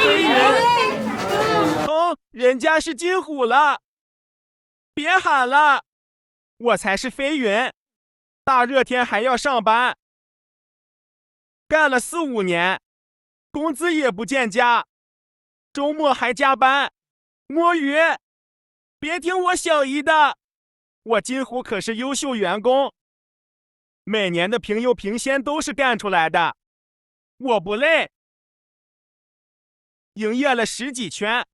飞云。人家是金虎了，别喊了，我才是飞云。大热天还要上班，干了4、5年，工资也不见加，周末还加班，摸鱼。别听我小姨的，我金虎可是优秀员工，每年的评优评先都是干出来的，我不累。营业了10几圈，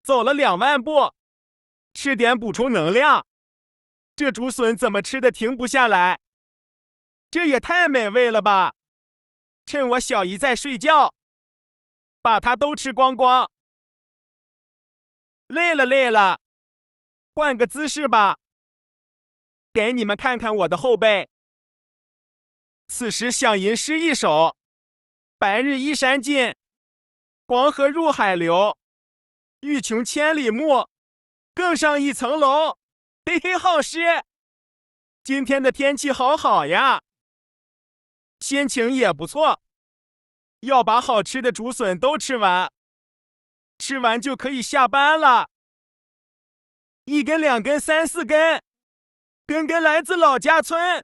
走了2万步，吃点补充能量。这竹笋怎么吃的停不下来？这也太美味了吧！趁我小姨在睡觉，把它都吃光光。累了，换个姿势吧，给你们看看我的后背。此时想吟诗一首：白日依山尽，黄河入海流。欲穷千里目，更上一层楼。嘿嘿，好诗！今天的天气好呀，心情也不错。要把好吃的竹笋都吃完，吃完就可以下班了。1根、2根、3、4根，根根来自老家村。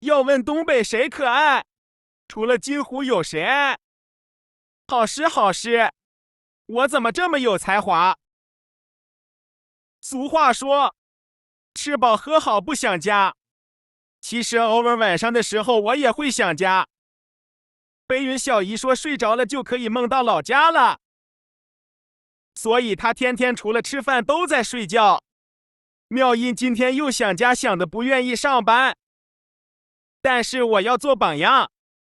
要问东北谁可爱，除了金虎有谁爱？好诗，我怎么这么有才华？俗话说，吃饱喝好不想家。其实偶尔晚上的时候我也会想家。飞云小姨说睡着了就可以梦到老家了，所以她天天除了吃饭都在睡觉。妙音今天又想家，想的不愿意上班，但是我要做榜样，